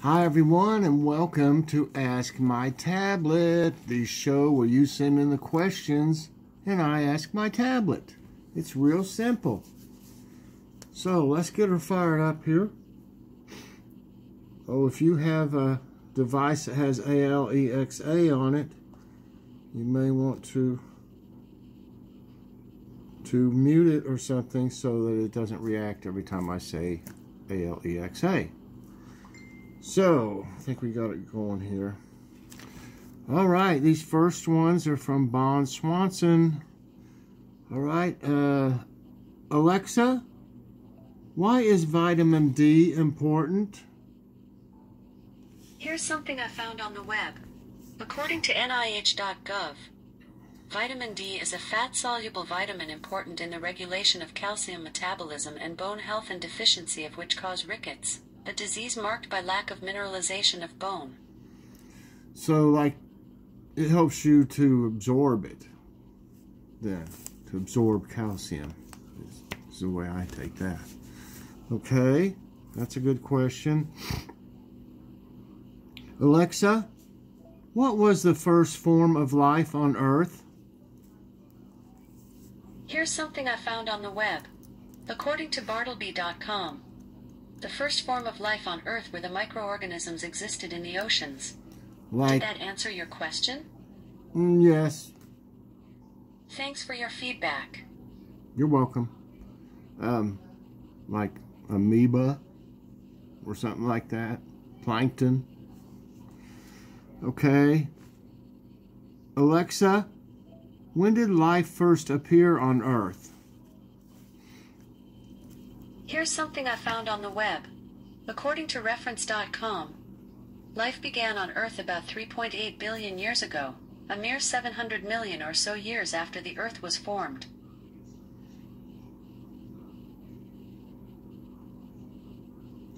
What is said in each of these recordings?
Hi everyone, and welcome to Ask My Tablet, the show where you send in the questions and I ask my tablet. It's real simple. So let's get her fired up here. Oh, if you have a device that has Alexa on it, you may want to mute it or something so that it doesn't react every time I say Alexa. So, I think we got it going here. All right, these first ones are from Bon Swanson. All right, Alexa, why is vitamin D important? Here's something I found on the web. According to NIH.gov, vitamin D is a fat-soluble vitamin important in the regulation of calcium metabolism and bone health, and deficiency of which cause rickets, a disease marked by lack of mineralization of bone. So, like, it helps you to absorb it, then, to absorb calcium, is the way I take that. Okay, that's a good question. Alexa, what was the first form of life on Earth? Here's something I found on the web. According to Bartleby.com, the first form of life on Earth where the microorganisms existed in the oceans. Like, did that answer your question? Yes. Thanks for your feedback. You're welcome. Like amoeba or something like that. Plankton. Okay. Alexa, when did life first appear on Earth? Here's something I found on the web. According to reference.com, life began on Earth about 3.8 billion years ago, a mere 700 million or so years after the Earth was formed.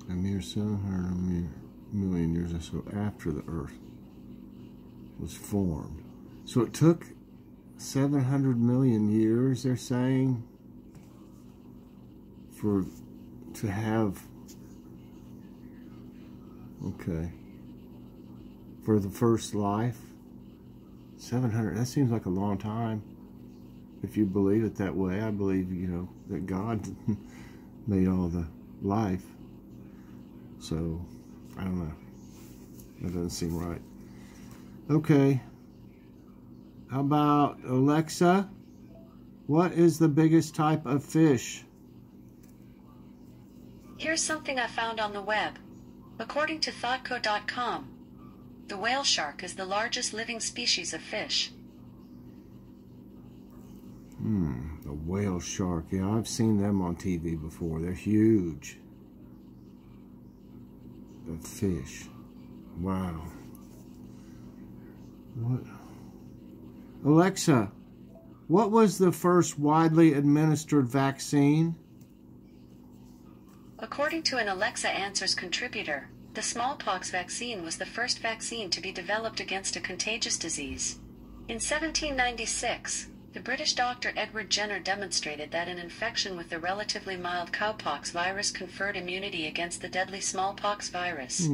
A mere 700 million years or so after the Earth was formed. So it took 700 million years, they're saying, to have, okay, for the first life. 700, that seems like a long time. If you believe it that way, I believe, that God made all the life. So, I don't know. That doesn't seem right. Okay. How about Alexa? What is the biggest type of fish? Here's something I found on the web. According to thoughtco.com, the whale shark is the largest living species of fish. The whale shark. Yeah, I've seen them on TV before. They're huge. The fish. Wow. What? Alexa, what was the first widely administered vaccine? According to an Alexa Answers contributor, the smallpox vaccine was the first vaccine to be developed against a contagious disease. In 1796, the British doctor Edward Jenner demonstrated that an infection with the relatively mild cowpox virus conferred immunity against the deadly smallpox virus.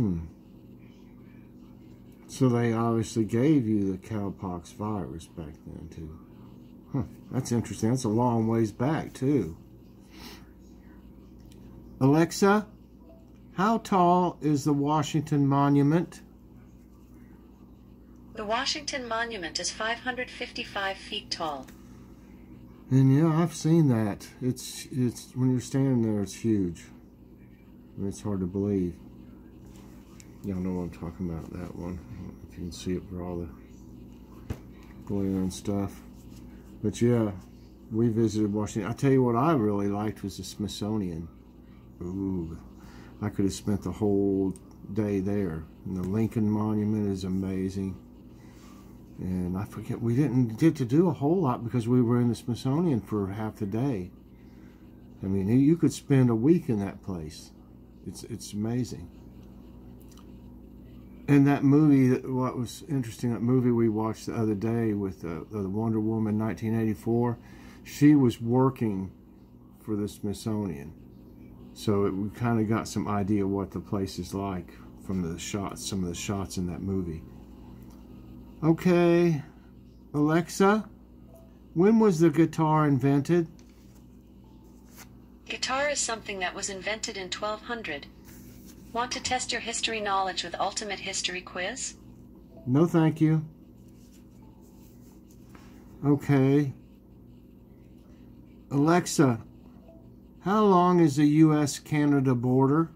So they obviously gave you the cowpox virus back then, too. Huh, that's interesting. That's a long ways back, too. Alexa, how tall is the Washington Monument? The Washington Monument is 555 feet tall. And yeah, I've seen that. It's when you're standing there, it's huge. It's hard to believe. Y'all know what I'm talking about, that one. I don't know if you can see it for all the glare and stuff. But yeah, we visited Washington. I tell you what I really liked was the Smithsonian. Ooh, I could have spent the whole day there. And the Lincoln Monument is amazing. And I forget, we didn't get to do a whole lot because we were in the Smithsonian for half the day. I mean, you could spend a week in that place. It's amazing. And that movie, what was interesting, that movie we watched the other day with the Wonder Woman 1984, she was working for the Smithsonian. So we kind of got some idea what the place is like from the shots, some of the shots in that movie. Okay, Alexa, when was the guitar invented? Guitar is something that was invented in 1200. Want to test your history knowledge with Ultimate History Quiz? No, thank you. Okay. Alexa, how long is the U.S.-Canada border?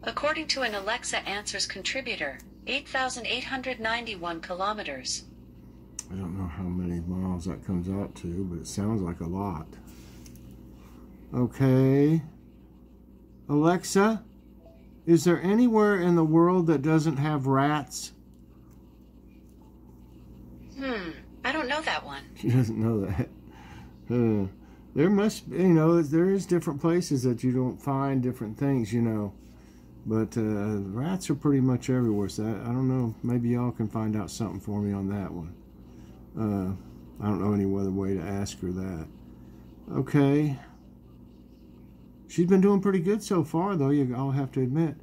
According to an Alexa Answers contributor, 8,891 kilometers. I don't know how many miles that comes out to, but it sounds like a lot. Okay. Alexa, is there anywhere in the world that doesn't have rats? I don't know that one. She doesn't know that. There must, there is different places that you don't find different things, But rats are pretty much everywhere, so I don't know. Maybe y'all can find out something for me on that one. I don't know any other way to ask her that. Okay. She's been doing pretty good so far, though, I'll have to admit.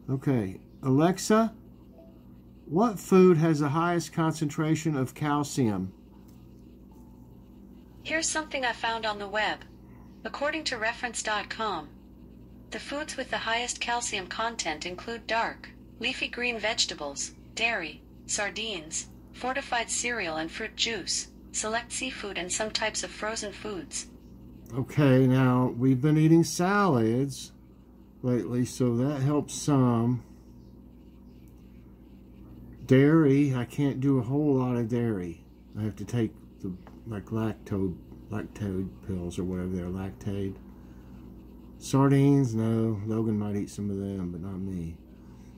Okay. Alexa, what food has the highest concentration of calcium? Here's something I found on the web. According to reference.com, the foods with the highest calcium content include dark, leafy green vegetables, dairy, sardines, fortified cereal and fruit juice, select seafood, and some types of frozen foods. Okay, now, we've been eating salads lately, so that helps some. Dairy, I can't do a whole lot of dairy. I have to take the lactose pills or whatever they're, Lactaid. Sardines, no. Logan might eat some of them, but not me.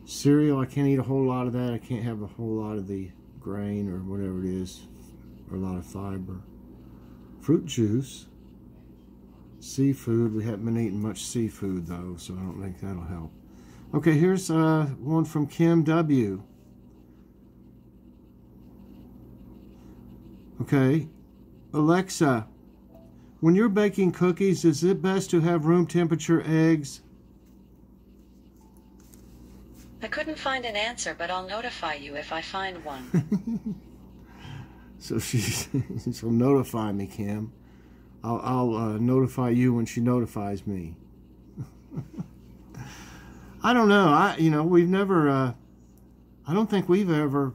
Cereal, I can't eat a whole lot of that. I can't have a whole lot of the grain or whatever it is, or a lot of fiber. Fruit juice. Seafood, we haven't been eating much seafood though, so I don't think that'll help. Okay, here's one from Kim W. Okay, Alexa, when you're baking cookies, is it best to have room temperature eggs? I couldn't find an answer, but I'll notify you if I find one. So she'll notify me, Kim. I'll notify you when she notifies me. I don't know. We've never. I don't think we've ever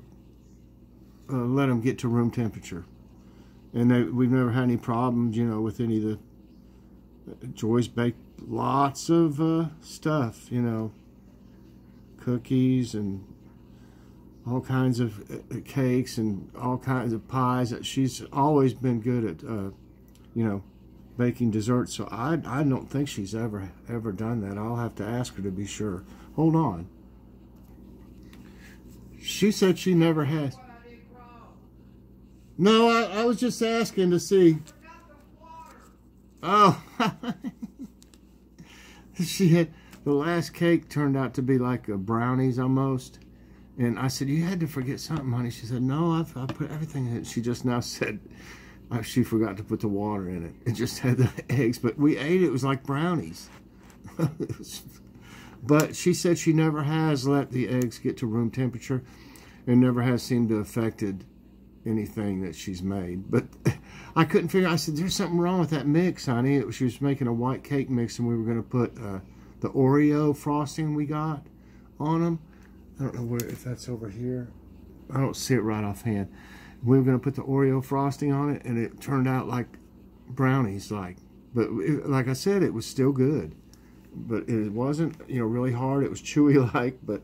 let them get to room temperature, and we've never had any problems. With any of the. Joy's baked lots of stuff. Cookies and all kinds of cakes and all kinds of pies. She's always been good at. Baking desserts. So I don't think she's ever done that. I'll have to ask her to be sure. Hold on. She said she never has. No, I was just asking to see. Oh. She had, the last cake turned out to be like a brownies almost. And I said, you had to forget something, honey. She said, no, I put everything in it. She just now said, she forgot to put the water in it. It just had the eggs, but we ate it. It was like brownies. But she said she never has let the eggs get to room temperature and never has seemed to have affected anything that she's made. But I couldn't figure. I said, there's something wrong with that mix, honey. She was making a white cake mix, and we were going to put the Oreo frosting we got on them. I don't know if that's over here. I don't see it right offhand. We were going to put the Oreo frosting on it, and it turned out like brownies, but like I said, it was still good. But it wasn't, really hard. It was chewy but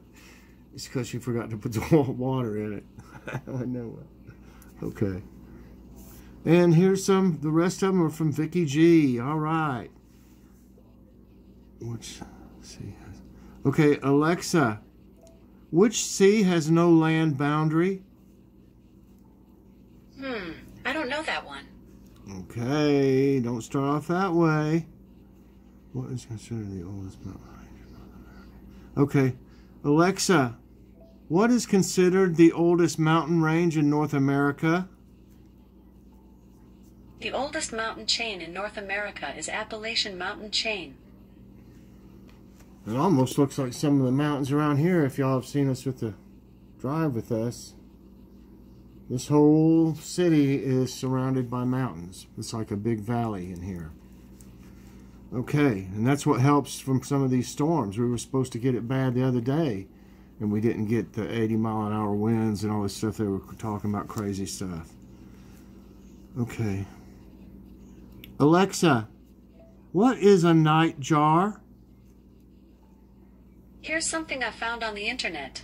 it's because she forgot to put the water in it. I know it. Okay. And here's the rest of them are from Vicky G. All right. Let's see. Okay, Alexa, which sea has no land boundary? I don't know that one. Okay, don't start off that way. What is considered the oldest mountain range in North America? Okay, Alexa, what is considered the oldest mountain range in North America? The oldest mountain chain in North America is Appalachian Mountain Chain. It almost looks like some of the mountains around here, if y'all have seen us with the drive with us. This whole city is surrounded by mountains. It's like a big valley in here. Okay, and that's what helps from some of these storms. We were supposed to get it bad the other day, and we didn't get the 80-mile-an-hour winds and all this stuff. They were talking about crazy stuff. Okay. Alexa, what is a nightjar? Here's something I found on the internet.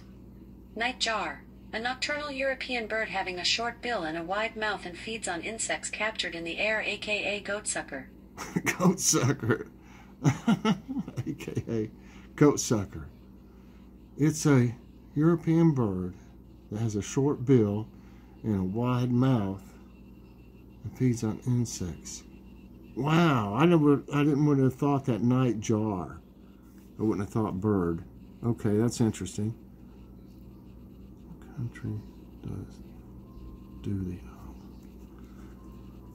Nightjar, a nocturnal European bird having a short bill and a wide mouth and feeds on insects captured in the air, aka goatsucker. Goatsucker. aka goatsucker. It's a European bird that has a short bill and a wide mouth and feeds on insects. Wow, I would have thought that nightjar. I wouldn't have thought bird. Okay, that's interesting. What country does do the Alps?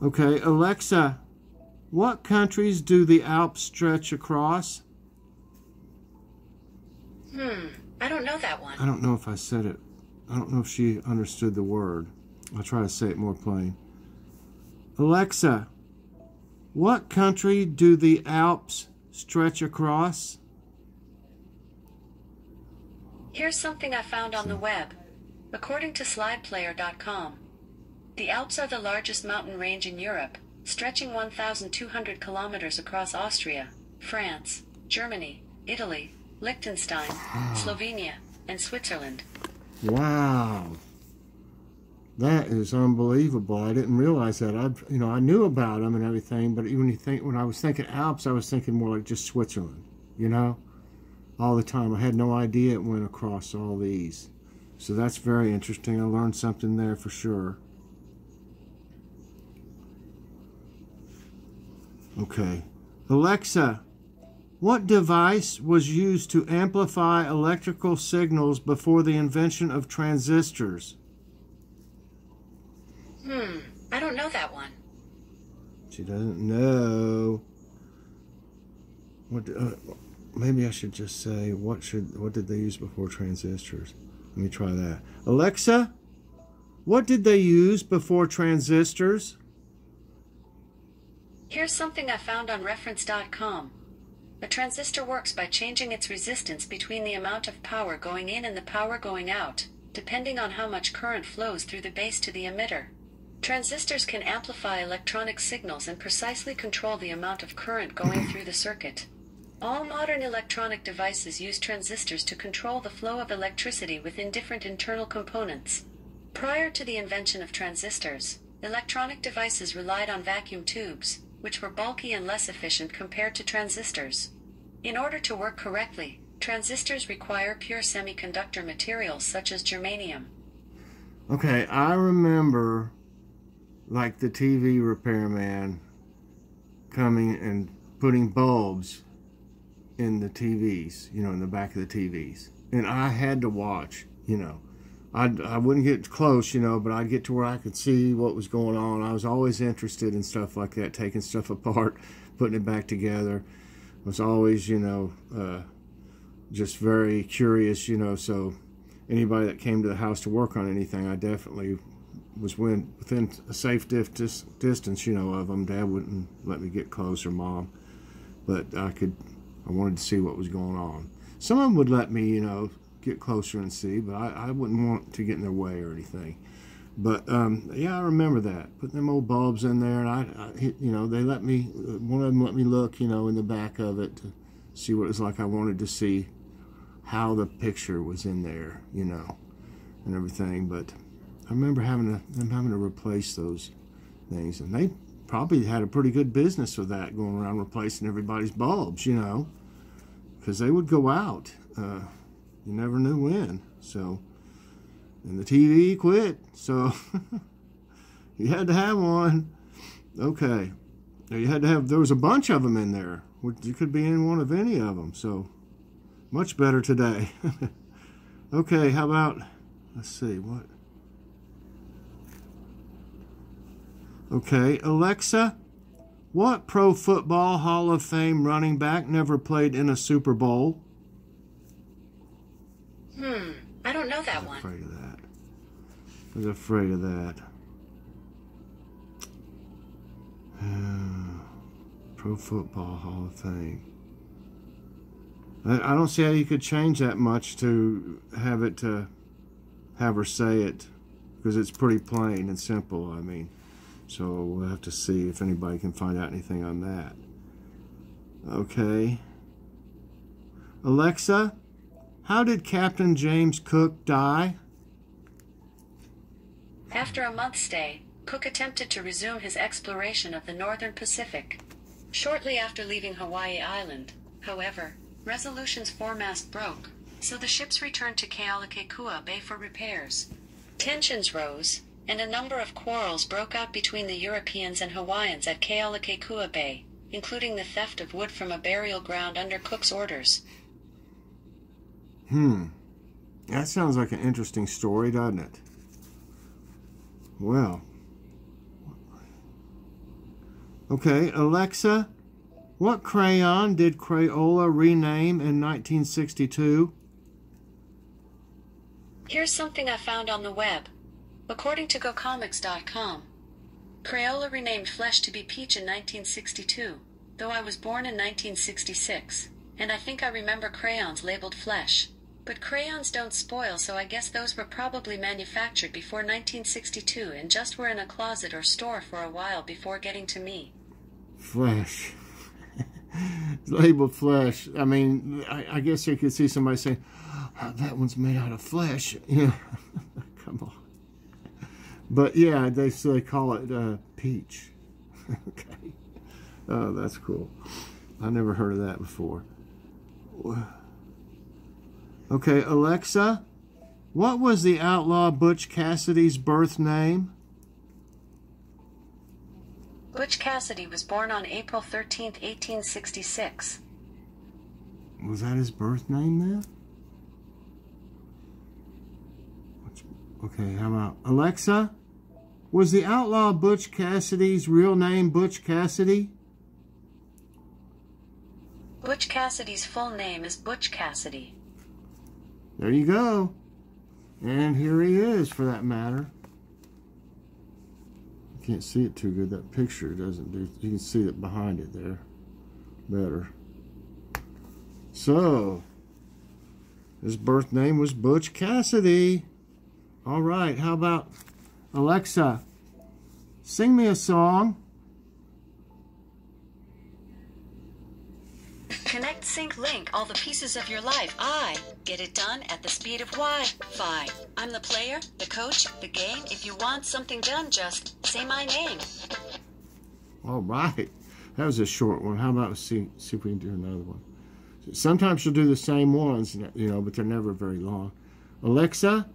Okay, Alexa, what countries do the Alps stretch across? I don't know that one. I don't know if I said it. I don't know if she understood the word. I'll try to say it more plain. Alexa, what country do the Alps stretch across? Here's something I found on the web. According to slideplayer.com, the Alps are the largest mountain range in Europe, stretching 1,200 kilometers across Austria, France, Germany, Italy, Liechtenstein, Slovenia, and Switzerland. Wow. That is unbelievable. I didn't realize that. I knew about them and everything, but when I was thinking Alps, I was thinking more like just Switzerland, all the time. I had no idea it went across all these. So that's very interesting. I learned something there for sure. Okay. Alexa, what device was used to amplify electrical signals before the invention of transistors? I don't know that one. She doesn't know. Maybe I should just say, what did they use before transistors? Let me try that. Alexa, what did they use before transistors? Here's something I found on reference.com. A transistor works by changing its resistance between the amount of power going in and the power going out, depending on how much current flows through the base to the emitter. Transistors can amplify electronic signals and precisely control the amount of current going through the circuit. All modern electronic devices use transistors to control the flow of electricity within different internal components. Prior to the invention of transistors, electronic devices relied on vacuum tubes, which were bulky and less efficient compared to transistors. In order to work correctly, transistors require pure semiconductor materials such as germanium. Okay, I remember like the TV repairman coming and putting bulbs in the TVs, in the back of the TVs. And I had to watch, I wouldn't get close, but I'd get to where I could see what was going on. I was always interested in stuff like that, taking stuff apart, putting it back together. I was always, just very curious, so anybody that came to the house to work on anything, I definitely was within a safe distance, of them. Dad wouldn't let me get close, or Mom, but I wanted to see what was going on. Some of them would let me, get closer and see, but I wouldn't want to get in their way or anything. But yeah, I remember that, putting them old bulbs in there, and they let me, one of them let me look, in the back of it to see what it was like. I wanted to see how the picture was in there, and everything. But I remember them having to replace those things, and they probably had a pretty good business with that, going around replacing everybody's bulbs, because they would go out. You never knew when. So, and the TV quit, so you had to have one. Okay, there was a bunch of them in there. You could be in one of any of them, so much better today. Okay, how about, let's see, what? Okay, Alexa, what Pro Football Hall of Fame running back never played in a Super Bowl? that one. Afraid of that. I was afraid of that. Pro Football Hall of Fame. I don't see how you could change that much to have it have her say it, because it's pretty plain and simple. I mean, so we'll have to see if anybody can find out anything on that. Okay. Alexa, how did Captain James Cook die? After a month's stay, Cook attempted to resume his exploration of the northern Pacific. Shortly after leaving Hawaii Island, however, Resolution's foremast broke, so the ships returned to Kealakekua Bay for repairs. Tensions rose, and a number of quarrels broke out between the Europeans and Hawaiians at Kealakekua Bay, including the theft of wood from a burial ground under Cook's orders. That sounds like an interesting story, doesn't it? Well. Okay, Alexa, what crayon did Crayola rename in 1962? Here's something I found on the web. According to GoComics.com, Crayola renamed Flesh to be Peach in 1962, though I was born in 1966, and I think I remember crayons labeled Flesh. But crayons don't spoil, so I guess those were probably manufactured before 1962 and just were in a closet or store for a while before getting to me. Flesh. Labeled Flesh. I mean, I guess you could see somebody saying, oh, that one's made out of flesh. Yeah. Come on. But yeah, they call it Peach. Okay. Oh, that's cool. I never heard of that before. Okay, Alexa, what was the outlaw Butch Cassidy's birth name? Butch Cassidy was born on April 13, 1866. Was that his birth name then? Okay, how about Alexa? Was the outlaw Butch Cassidy's real name Butch Cassidy? Butch Cassidy's full name is Butch Cassidy. There you go. And here he is, for that matter. You can't see it too good. That picture doesn't do. You can see it behind it there better. So, his birth name was Butch Cassidy. All right, how about Alexa, sing me a song. Connect, sync, link all the pieces of your life. I get it done at the speed of Wi-Fi. I'm the player, the coach, the game. If you want something done, just say my name. All right. That was a short one. How about see if we can do another one. Sometimes she'll do the same ones, you know, but they're never very long. Alexa,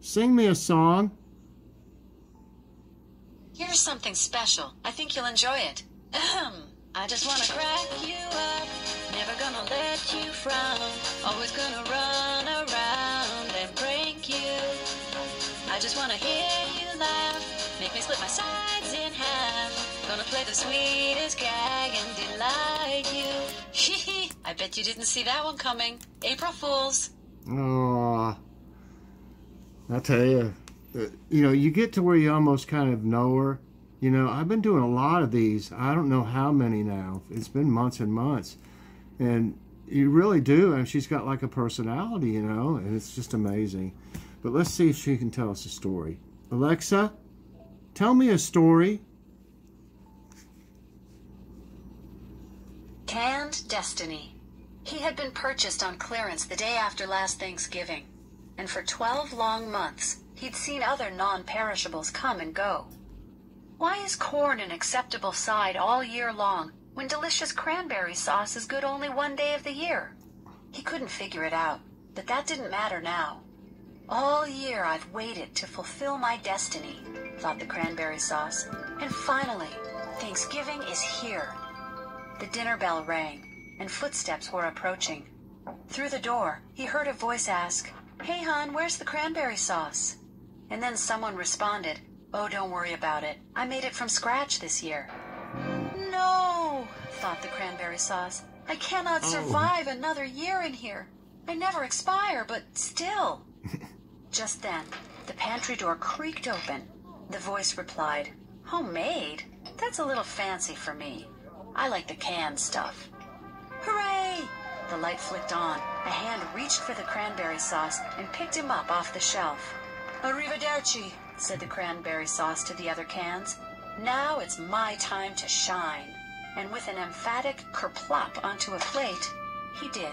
sing me a song. Here's something special. I think you'll enjoy it. I just want to crack you up. Never gonna let you frown. Always gonna run around and break you. I just wanna hear you laugh. Make me split my sides in half. Gonna play the sweetest gag and delight you. Hee. I bet you didn't see that one coming. April Fools. Oh, I'll tell you, you know, you get to where you almost kind of know her. You know, I've been doing a lot of these. I don't know how many now. It's been months and months. And you really do. And she's got like a personality, you know, and it's just amazing. But let's see if she can tell us a story. Alexa, tell me a story. Canned Destiny. He had been purchased on clearance the day after last Thanksgiving. And for 12 long months, he'd seen other non-perishables come and go. Why is corn an acceptable side all year long when delicious cranberry sauce is good only one day of the year? He couldn't figure it out, but that didn't matter now. All year I've waited to fulfill my destiny, thought the cranberry sauce. And finally, Thanksgiving is here. The dinner bell rang, and footsteps were approaching. Through the door, he heard a voice ask, "Hey, hon, where's the cranberry sauce?" And then someone responded, "Oh, don't worry about it. I made it from scratch this year." No, thought the cranberry sauce. I cannot survive another year in here. I never expire, but still. Just then, the pantry door creaked open. The voice replied, "Homemade? That's a little fancy for me. I like the canned stuff." Hooray! The light flicked on. A hand reached for the cranberry sauce and picked him up off the shelf. "Arrivederci," said the cranberry sauce to the other cans. "Now it's my time to shine." And with an emphatic kerplop onto a plate, he did.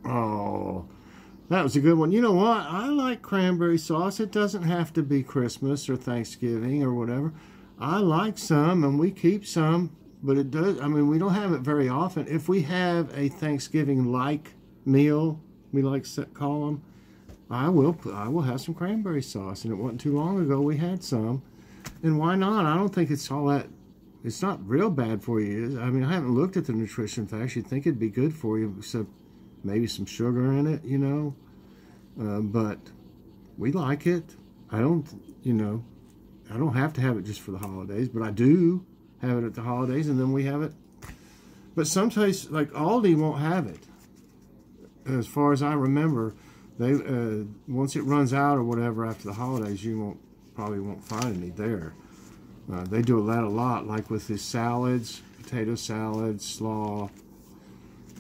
Oh, that was a good one. You know what? I like cranberry sauce. It doesn't have to be Christmas or Thanksgiving or whatever. I like some, and we keep some, but it does. I mean, we don't have it very often. If we have a Thanksgiving-like meal, we like to call them, I will have some cranberry sauce. And it wasn't too long ago we had some. And why not? I don't think it's all that. It's not real bad for you. I mean, I haven't looked at the nutrition facts. You'd think it'd be good for you, except maybe some sugar in it, you know. But we like it. I don't have to have it just for the holidays, but I do have it at the holidays, and then we have it. But sometimes, like Aldi won't have it. As far as I remember, they once it runs out or whatever after the holidays, you probably won't find any there. They do that a lot, like with the salads, potato salad, slaw,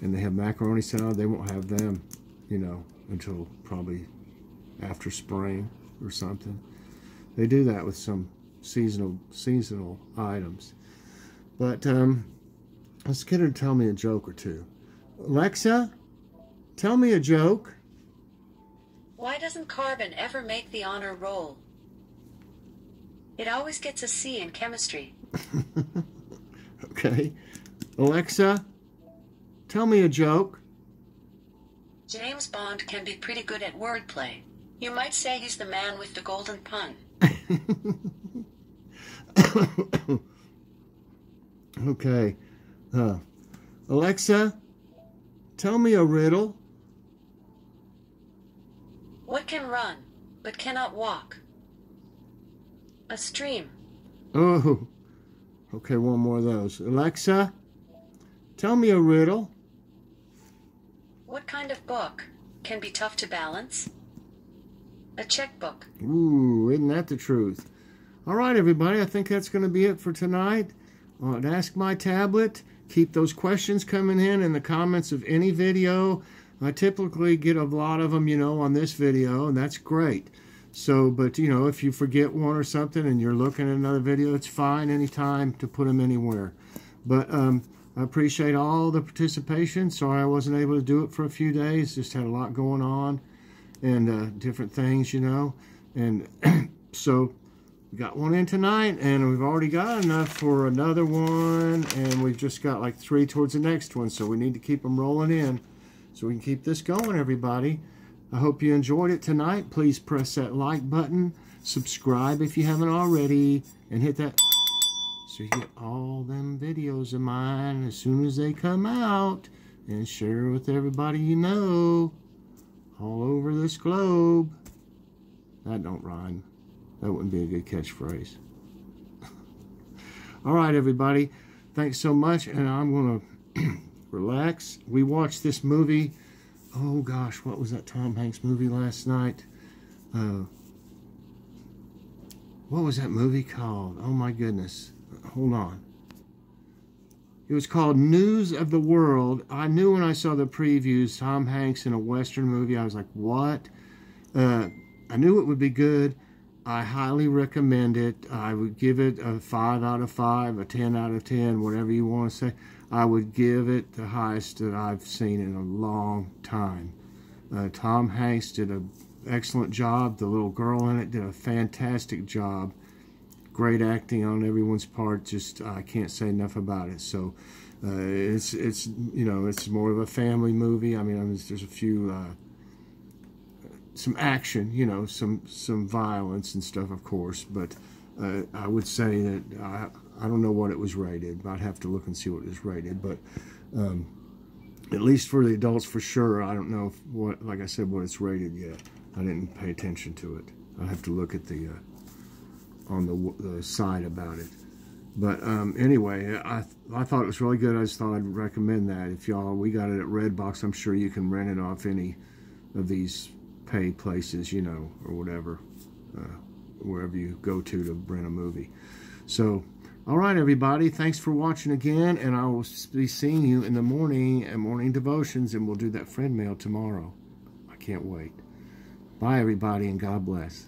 and they have macaroni salad. They won't have them, you know, until probably after spring or something. They do that with some seasonal items. But let's get her to tell me a joke or two. Alexa, tell me a joke. Why doesn't carbon ever make the honor roll? It always gets a C in chemistry. Okay. Alexa, tell me a joke. James Bond can be pretty good at wordplay. You might say he's the man with the golden pun. Okay. Alexa, tell me a riddle. What can run, but cannot walk? A stream. Oh. Okay, one more of those. Alexa, tell me a riddle. What kind of book can be tough to balance? A checkbook. Ooh, isn't that the truth? All right, everybody, I think that's going to be it for tonight. Ask My Tablet. Keep those questions coming in the comments of any video. I typically get a lot of them, you know, on this video, and that's great. So, but, you know, if you forget one or something and you're looking at another video, it's fine anytime to put them anywhere. But I appreciate all the participation. Sorry I wasn't able to do it for a few days. Just had a lot going on and different things, you know. And so we got one in tonight, and we've already got enough for another one, and we've just got like 3 towards the next one, so we need to keep them rolling in so we can keep this going, everybody. I hope you enjoyed it tonight. Please press that like button, subscribe if you haven't already, and hit that so you get all them videos of mine as soon as they come out, and share with everybody you know all over this globe. That don't rhyme. That wouldn't be a good catchphrase. All right, everybody. Thanks so much, and I'm going to relax. We watched this movie. Oh, gosh, what was that Tom Hanks movie last night? What was that movie called? Oh, my goodness. Hold on. It was called News of the World. I knew when I saw the previews, Tom Hanks in a Western movie. I was like, what? I knew it would be good. I highly recommend it. I would give it a 5 out of 5, a 10 out of 10, whatever you want to say. I would give it the highest that I've seen in a long time. Tom Hanks did an excellent job. The little girl in it did a fantastic job. Great acting on everyone's part. Just I can't say enough about it. So it's you know, it's more of a family movie. I mean, there's a few some action, you know, some violence and stuff, of course. But I would say that I don't know what it was rated. I'd have to look and see what it was rated. But at least for the adults, for sure. I don't know like I said, what it's rated yet. I didn't pay attention to it. I have to look at the on the side about it. But anyway, I thought it was really good. I just thought I'd recommend that. If y'all, we got it at Redbox. I'm sure you can rent it off any of these pay places, you know, or whatever, wherever you go to rent a movie. So, all right, everybody, thanks for watching again, and I will be seeing you in the morning at Morning Devotions, and we'll do that friend mail tomorrow. I can't wait. Bye, everybody, and God bless.